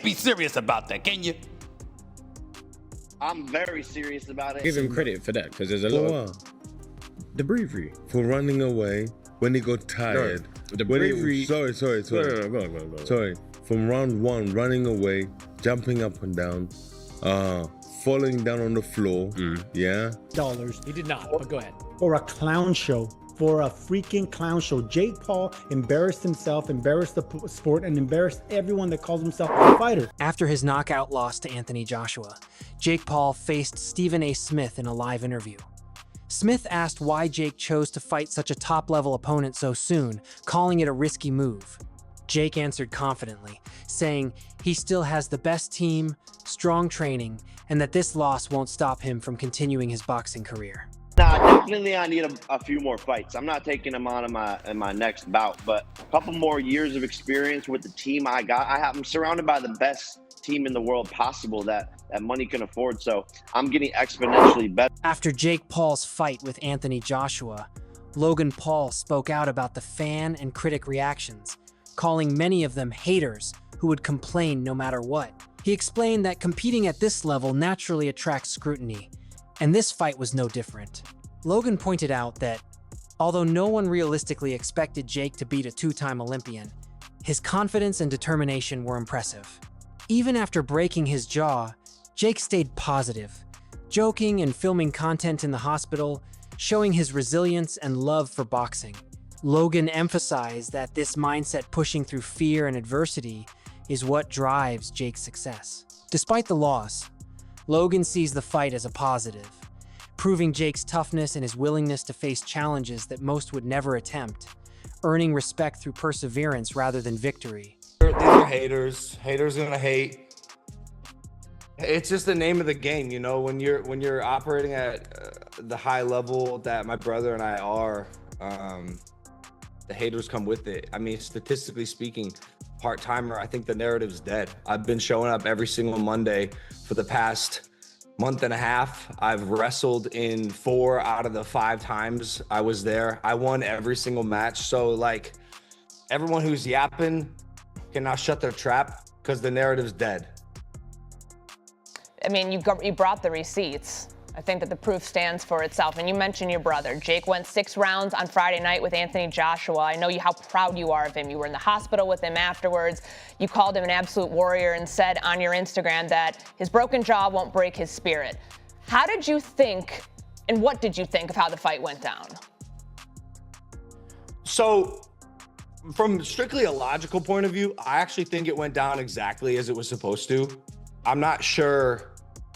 be serious about that, can you? I'm very serious about it. Give him credit for that, because there's a lot of... The bravery for running away when he got tired. No, the bravery... Sorry. No, go on. Sorry. From round one, running away, jumping up and down, falling down on the floor, yeah? Dollars. He did not, but go ahead. For a clown show. For a freaking clown show. Jake Paul embarrassed himself, embarrassed the sport, and embarrassed everyone that calls himself a fighter. After his knockout loss to Anthony Joshua, Jake Paul faced Stephen A. Smith in a live interview. Smith asked why Jake chose to fight such a top-level opponent so soon, calling it a risky move. Jake answered confidently, saying he still has the best team, strong training, and that this loss won't stop him from continuing his boxing career. Nah, definitely I need a few more fights. I'm not taking them on in my next bout, but a couple more years of experience with the team I got. I'm surrounded by the best team in the world possible that money can afford, so I'm getting exponentially better. After Jake Paul's fight with Anthony Joshua, Logan Paul spoke out about the fan and critic reactions, calling many of them haters who would complain no matter what. He explained that competing at this level naturally attracts scrutiny, and this fight was no different. Logan pointed out that, although no one realistically expected Jake to beat a two-time Olympian, his confidence and determination were impressive. Even after breaking his jaw, Jake stayed positive, joking and filming content in the hospital, showing his resilience and love for boxing. Logan emphasized that this mindset pushing through fear and adversity is what drives Jake's success. Despite the loss, Logan sees the fight as a positive, proving Jake's toughness and his willingness to face challenges that most would never attempt, earning respect through perseverance rather than victory. These are haters. Haters gonna hate. It's just the name of the game, you know. When you're operating at the high level that my brother and I are, the haters come with it. I mean, statistically speaking, part-timer, I think the narrative's dead. I've been showing up every single Monday for the past month and a half. I've wrestled in 4 out of the 5 times I was there. I won every single match. So like, everyone who's yapping can now shut their trap because the narrative's dead. I mean, you brought the receipts. I think that the proof stands for itself. And you mentioned your brother. Jake went 6 rounds on Friday night with Anthony Joshua. I know how proud you are of him. You were in the hospital with him afterwards. You called him an absolute warrior and said on your Instagram that his broken jaw won't break his spirit. How did you think, and what did you think of how the fight went down? So, from strictly a logical point of view, I actually think it went down exactly as it was supposed to. I'm not sure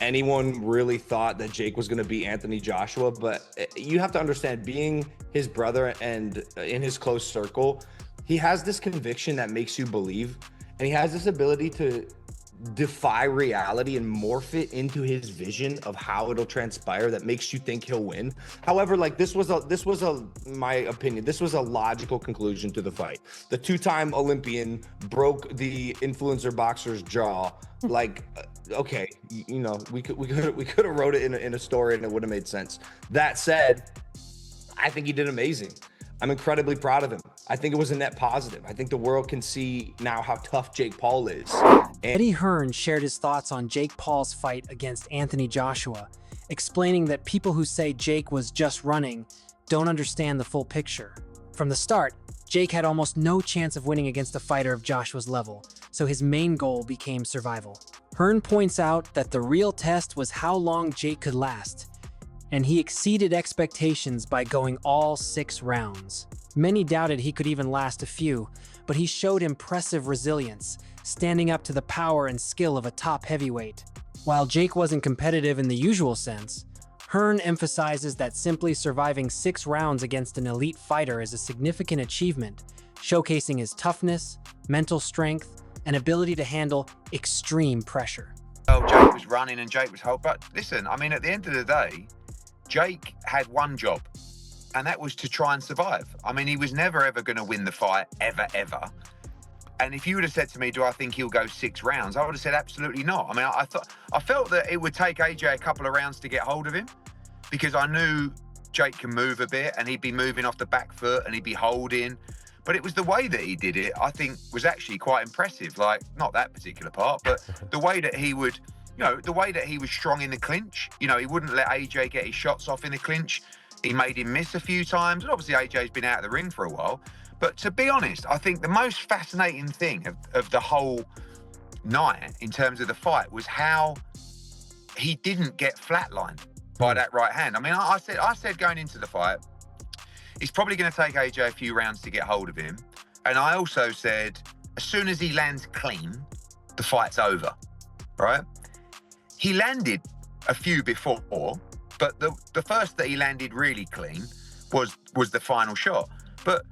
anyone really thought that Jake was going to beat Anthony Joshua, but you have to understand, being his brother and in his close circle, he has this conviction that makes you believe, and he has this ability to defy reality and morph it into his vision of how it'll transpire that makes you think he'll win. However, like this was my opinion, this was a logical conclusion to the fight. The 2-time Olympian broke the influencer boxer's jaw. Like, okay, you know, we could have wrote it in a story and it would have made sense. That said, I think he did amazing. I'm incredibly proud of him. I think it was a net positive. I think the world can see now how tough Jake Paul is. Eddie Hearn shared his thoughts on Jake Paul's fight against Anthony Joshua, explaining that people who say Jake was just running don't understand the full picture. From the start, Jake had almost no chance of winning against a fighter of Joshua's level, so his main goal became survival. Hearn points out that the real test was how long Jake could last, and he exceeded expectations by going all 6 rounds. Many doubted he could even last a few, but he showed impressive resilience, standing up to the power and skill of a top heavyweight. While Jake wasn't competitive in the usual sense, Hearn emphasizes that simply surviving 6 rounds against an elite fighter is a significant achievement, showcasing his toughness, mental strength, and ability to handle extreme pressure. Oh, Jake was running and Jake was hold, but listen, I mean, at the end of the day, Jake had one job, and that was to try and survive. I mean, he was never ever going to win the fight, ever. And if you would have said to me, do I think he'll go 6 rounds? I would have said absolutely not. I mean, I felt that it would take AJ a couple of rounds to get hold of him, because I knew Jake can move a bit and he'd be moving off the back foot and he'd be holding. But it was the way that he did it, I think, was actually quite impressive. Like, not that particular part, but the way that he would, the way that he was strong in the clinch. He wouldn't let AJ get his shots off in the clinch. He made him miss a few times. And obviously, AJ's been out of the ring for a while. But to be honest, I think the most fascinating thing of the whole night in terms of the fight was how he didn't get flatlined by that right hand. I mean, I said going into the fight, it's probably going to take AJ a few rounds to get hold of him. And I also said, as soon as he lands clean, the fight's over, right? He landed a few before, but the first that he landed really clean was the final shot. But,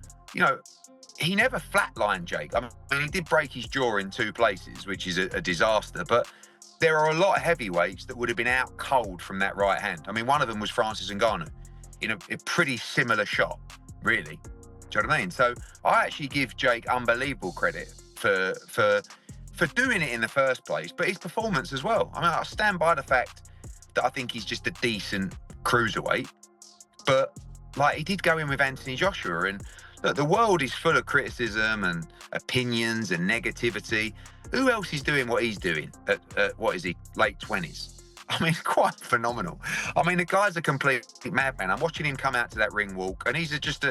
he never flatlined Jake. I mean, he did break his jaw in 2 places, which is a disaster. But there are a lot of heavyweights that would have been out cold from that right hand. I mean, one of them was Francis Ngannou. A pretty similar shot, really. Do you know what I mean? So I actually give Jake unbelievable credit for doing it in the first place, but his performance as well. I mean, I stand by the fact that I think he's just a decent cruiserweight, but like, he did go in with Anthony Joshua, and look, the world is full of criticism and opinions and negativity. Who else is doing what he's doing at what is he, late 20s? I mean, quite phenomenal. I mean, the guy's a complete madman. I'm watching him come out to that ring walk, and he's just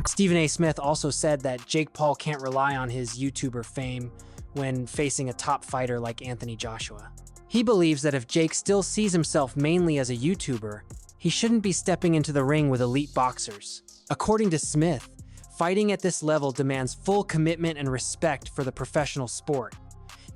Stephen A. Smith also said that Jake Paul can't rely on his YouTuber fame when facing a top fighter like Anthony Joshua. He believes that if Jake still sees himself mainly as a YouTuber, he shouldn't be stepping into the ring with elite boxers. According to Smith, fighting at this level demands full commitment and respect for the professional sport,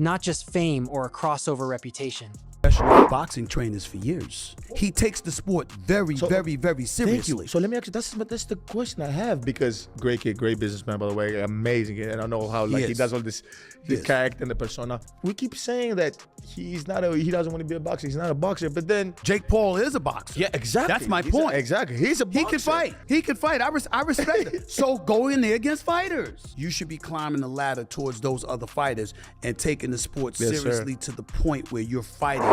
not just fame or a crossover reputation. Professional boxing trainers for years. He takes the sport very seriously. Thank you. So let me ask you, that's the question I have, because great kid, great businessman, by the way, amazing. And I know how he does all this, the character and the persona. We keep saying that he doesn't want to be a boxer. He's not a boxer, but then Jake Paul is a boxer. Yeah, exactly. That's my point. Exactly. He's a boxer. He can fight. I respect it. So go in there against fighters. You should be climbing the ladder towards those other fighters and taking the sport seriously to the point where you're fighting.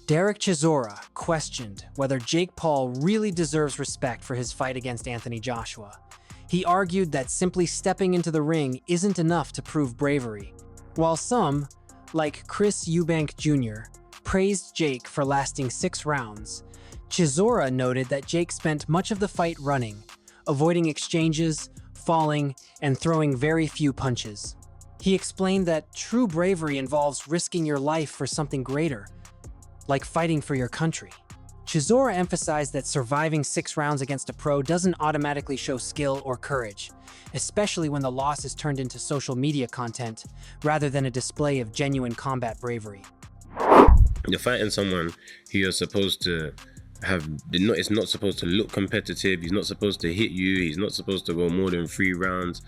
Derek Chisora questioned whether Jake Paul really deserves respect for his fight against Anthony Joshua. He argued that simply stepping into the ring isn't enough to prove bravery. While some, like Chris Eubank Jr., praised Jake for lasting 6 rounds, Chisora noted that Jake spent much of the fight running, avoiding exchanges, falling, and throwing very few punches. He explained that true bravery involves risking your life for something greater, like fighting for your country. Chisora emphasized that surviving 6 rounds against a pro doesn't automatically show skill or courage, especially when the loss is turned into social media content rather than a display of genuine combat bravery. You're fighting someone who you're supposed to it's not supposed to look competitive, he's not supposed to hit you, he's not supposed to go more than 3 rounds,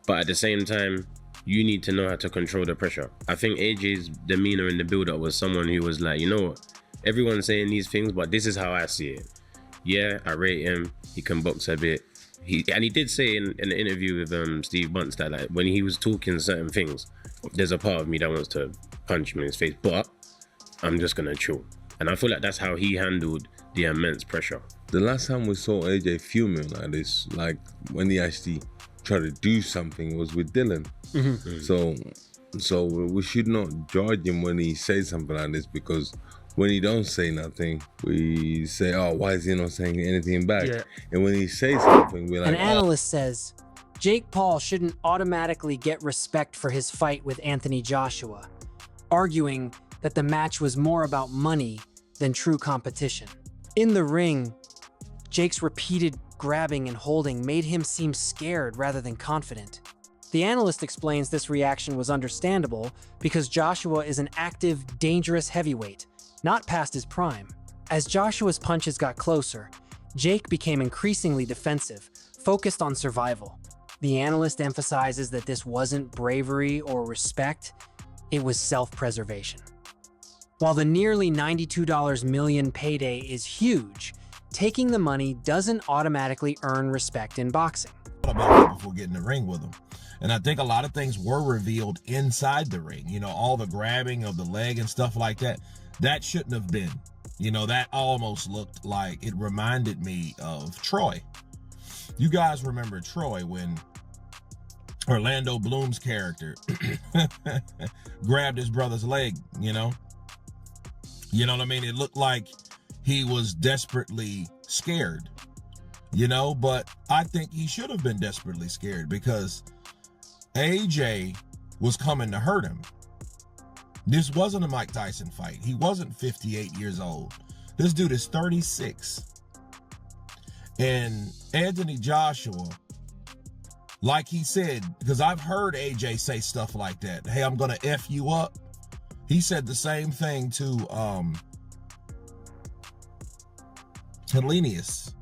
but at the same time, you need to know how to control the pressure. I think AJ's demeanor in the build-up was someone who was like, you know what, everyone's saying these things, but this is how I see it. Yeah, I rate him, he can box a bit. He did say in an interview with Steve Bunce that like when he was talking certain things, there's a part of me that wants to punch him in his face, but I'm just gonna chill. And I feel like that's how he handled the immense pressure. The last time we saw AJ fuming like this, like when he actually tried to do something, was with Dylan. So we should not judge him when he says something like this, because when he don't say nothing, we say, oh, why is he not saying anything back? Yeah. And when he says something, we're like, An analyst says, Jake Paul shouldn't automatically get respect for his fight with Anthony Joshua, arguing that the match was more about money than true competition. In the ring, Jake's repeated grabbing and holding made him seem scared rather than confident. The analyst explains this reaction was understandable because Joshua is an active, dangerous heavyweight, not past his prime. As Joshua's punches got closer, Jake became increasingly defensive, focused on survival. The analyst emphasizes that this wasn't bravery or respect, it was self-preservation. While the nearly $92 million payday is huge, taking the money doesn't automatically earn respect in boxing. About it before getting in the ring with him. And I think a lot of things were revealed inside the ring. You know, all the grabbing of the leg and stuff like that. That shouldn't have been. You know, that almost looked like, it reminded me of Troy. You guys remember Troy when Orlando Bloom's character grabbed his brother's leg, you know? You know what I mean? It looked like he was desperately scared, you know? But I think he should have been desperately scared because AJ was coming to hurt him. This wasn't a Mike Tyson fight. He wasn't 58 years old. This dude is 36. And Anthony Joshua, like he said, because I've heard AJ say stuff like that. Hey, I'm going to F you up. He said the same thing to Helenius.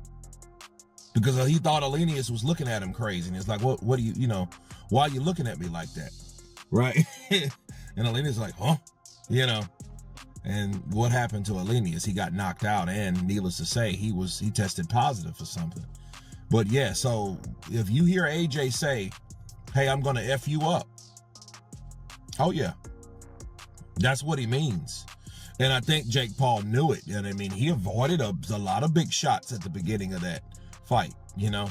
Because he thought Helenius was looking at him crazy. And it's like, what do you know, why are you looking at me like that? Right? And Helenius like, huh? You know. And what happened to Helenius? He got knocked out, and needless to say, he tested positive for something. But yeah, so if you hear AJ say, hey, I'm gonna F you up, oh yeah, that's what he means. And I think Jake Paul knew it. And I mean, he avoided a lot of big shots at the beginning of that fight, you know.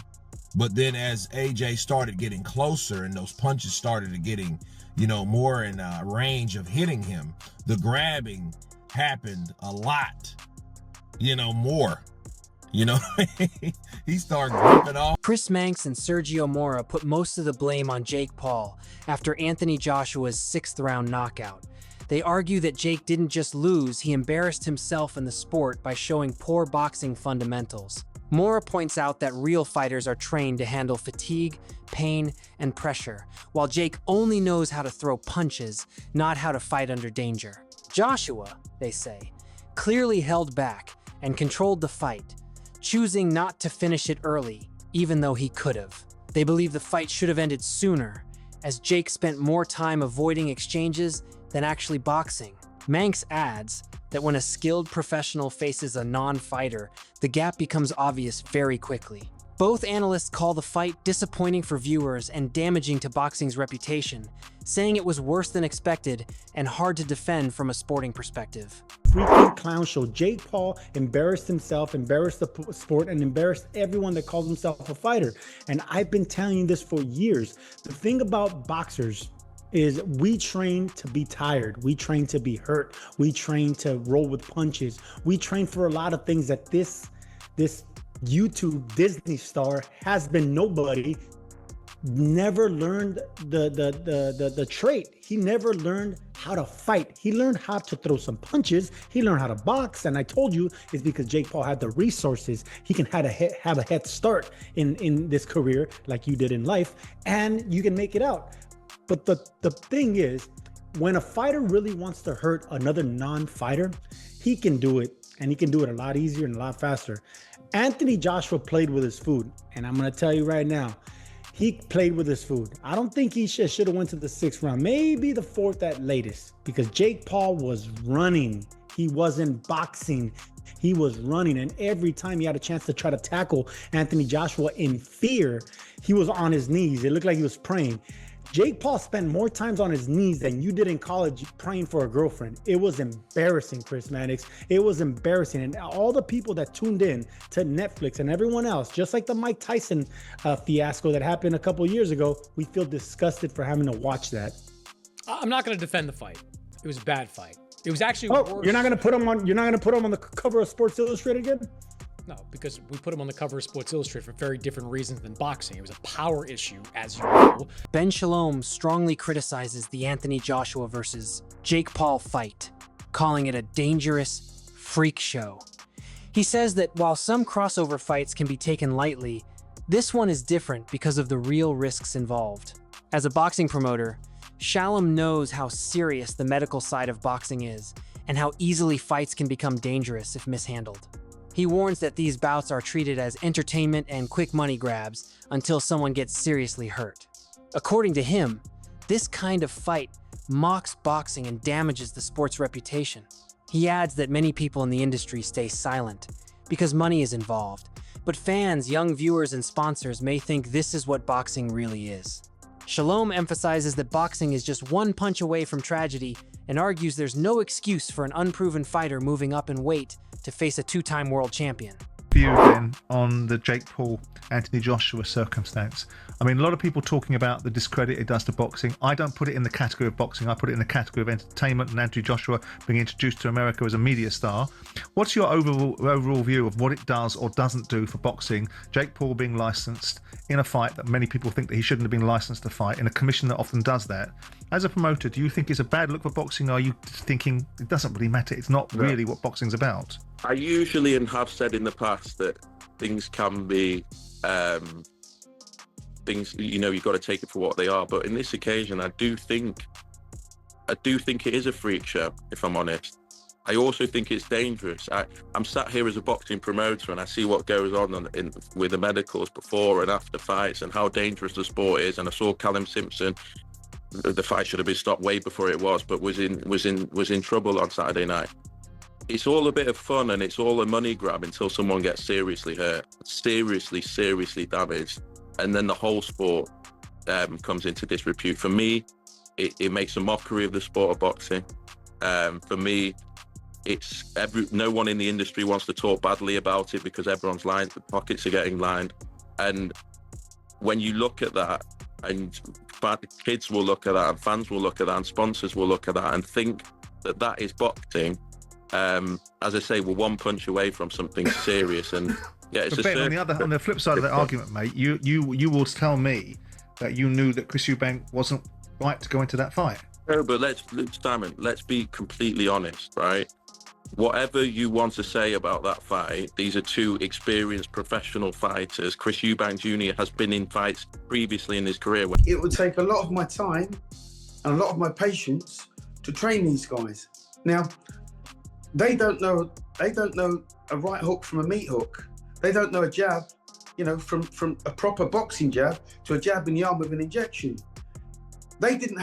But then as AJ started getting closer and those punches started getting, you know, more in range of hitting him, the grabbing happened a lot, you know, more. You know, he started gripping off. Chris Manx and Sergio Mora put most of the blame on Jake Paul after Anthony Joshua's 6th-round knockout. They argue that Jake didn't just lose, he embarrassed himself in the sport by showing poor boxing fundamentals. Mora points out that real fighters are trained to handle fatigue, pain, and pressure, while Jake only knows how to throw punches, not how to fight under danger. Joshua, they say, clearly held back and controlled the fight, choosing not to finish it early, even though he could have. They believe the fight should have ended sooner, as Jake spent more time avoiding exchanges than actually boxing. Manx adds that when a skilled professional faces a non-fighter, the gap becomes obvious very quickly. Both analysts call the fight disappointing for viewers and damaging to boxing's reputation, saying it was worse than expected and hard to defend from a sporting perspective. Freaking clown show. Jake Paul embarrassed himself, embarrassed the sport, and embarrassed everyone that calls himself a fighter. And I've been telling you this for years. The thing about boxers is we train to be tired. We train to be hurt. We train to roll with punches. We train for a lot of things that this YouTube Disney star has been nobody. Never learned the trait. He never learned how to fight. He learned how to throw some punches. He learned how to box. And I told you it's because Jake Paul had the resources. He can have a head start in this career like you did in life, and you can make it out. But the thing is, when a fighter really wants to hurt another non-fighter, he can do it, and he can do it a lot easier and a lot faster. Anthony Joshua played with his food, and I'm going to tell you right now, he played with his food. I don't think he should have went to the 6th round, maybe the 4th at latest, because Jake Paul was running. He wasn't boxing. He was running, and every time he had a chance to try to tackle Anthony Joshua in fear, he was on his knees. It looked like he was praying. Jake Paul spent more times on his knees than you did in college praying for a girlfriend. It was embarrassing, Chris Mannix. It was embarrassing. And all the people that tuned in to Netflix and everyone else, just like the Mike Tyson fiasco that happened a couple years ago, we feel disgusted for having to watch that. I'm not going to defend the fight. It was a bad fight. It was actually worse. You're not going to put him on. You're not going to put him on the cover of Sports Illustrated again? No, because we put him on the cover of Sports Illustrated for very different reasons than boxing. It was a power issue, as you know. Ben Shalom strongly criticizes the Anthony Joshua versus Jake Paul fight, calling it a dangerous freak show. He says that while some crossover fights can be taken lightly, this one is different because of the real risks involved. As a boxing promoter, Shalom knows how serious the medical side of boxing is and how easily fights can become dangerous if mishandled. He warns that these bouts are treated as entertainment and quick money grabs until someone gets seriously hurt. According to him, this kind of fight mocks boxing and damages the sport's reputation. He adds that many people in the industry stay silent because money is involved, but fans, young viewers, and sponsors may think this is what boxing really is. Shalom emphasizes that boxing is just one punch away from tragedy and argues there's no excuse for an unproven fighter moving up in weight to face a 2-time world champion. view then on the Jake Paul, Anthony Joshua circumstance? I mean, a lot of people talking about the discredit it does to boxing. I don't put it in the category of boxing. I put it in the category of entertainment, and Anthony Joshua being introduced to America as a media star. What's your overall view of what it does or doesn't do for boxing? Jake Paul being licensed in a fight that many people think that he shouldn't have been licensed to fight, in a commission that often does that. As a promoter, do you think it's a bad look for boxing, or are you thinking it doesn't really matter? It's not really what boxing's about. I usually and have said in the past that things can be things, you know, you've got to take it for what they are. But in this occasion, I do think it is a freak show, if I'm honest. I also think it's dangerous. I'm sat here as a boxing promoter, and I see what goes on with the medicals before and after fights, and how dangerous the sport is. And I saw Callum Simpson. The fight should have been stopped way before it was, but was in trouble on Saturday night. It's all a bit of fun, and it's all a money grab until someone gets seriously hurt, seriously damaged, and then the whole sport comes into disrepute. For me, it makes a mockery of the sport of boxing. For me, no one in the industry wants to talk badly about it because everyone's lined, the pockets are getting lined. And when you look at that, and kids will look at that, and fans will look at that, and sponsors will look at that and think that that is boxing, as I say, we're one punch away from something serious. And yeah, it's Ben, on the flip side of that argument, mate, you will tell me that you knew that Chris Eubank wasn't right to go into that fight. No, but let's be completely honest, right? Whatever you want to say about that fight, these are two experienced professional fighters. Chris Eubank Jr. has been in fights previously in his career. It would take a lot of my time and a lot of my patience to train these guys. Now, they don't know a right hook from a meat hook. They don't know a jab, you know, from a proper boxing jab to a jab in the arm with an injection. They haven't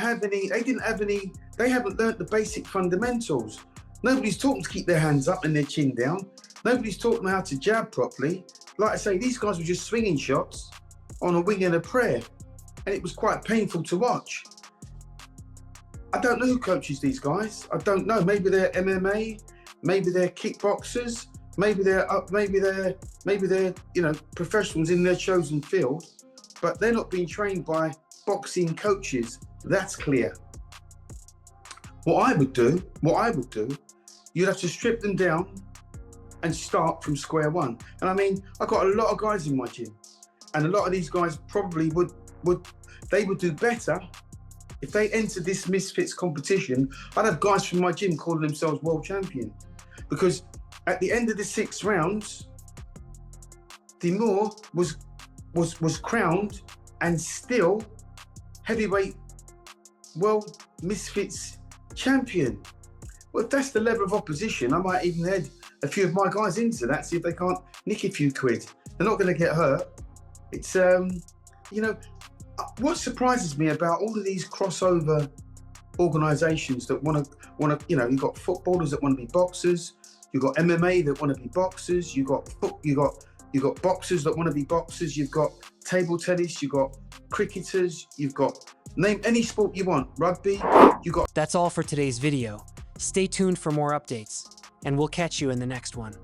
learnt the basic fundamentals. Nobody's taught them to keep their hands up and their chin down. Nobody's taught them how to jab properly. Like I say, these guys were just swinging shots on a wing and a prayer. And it was quite painful to watch. I don't know who coaches these guys. I don't know. Maybe they're MMA, maybe they're kickboxers, maybe they're professionals in their chosen field, but they're not being trained by boxing coaches. That's clear. What I would do, you'd have to strip them down and start from square one. And I mean, I've got a lot of guys in my gym, and a lot of these guys probably would do better if they entered this Misfits competition. I'd have guys from my gym calling themselves world champion, because at the end of the 6 rounds, Timur was crowned and still heavyweight world Misfits champion. Well, if that's the level of opposition, I might even head a few of my guys into that, see if they can't nick a few quid. They're not going to get hurt. It's, what surprises me about all of these crossover organisations that want to, you've got footballers that want to be boxers, you've got MMA that want to be boxers, you've got boxers that want to be boxers, you've got table tennis, you've got cricketers, you've got, name any sport you want, rugby, you got. That's all for today's video. Stay tuned for more updates, and we'll catch you in the next one.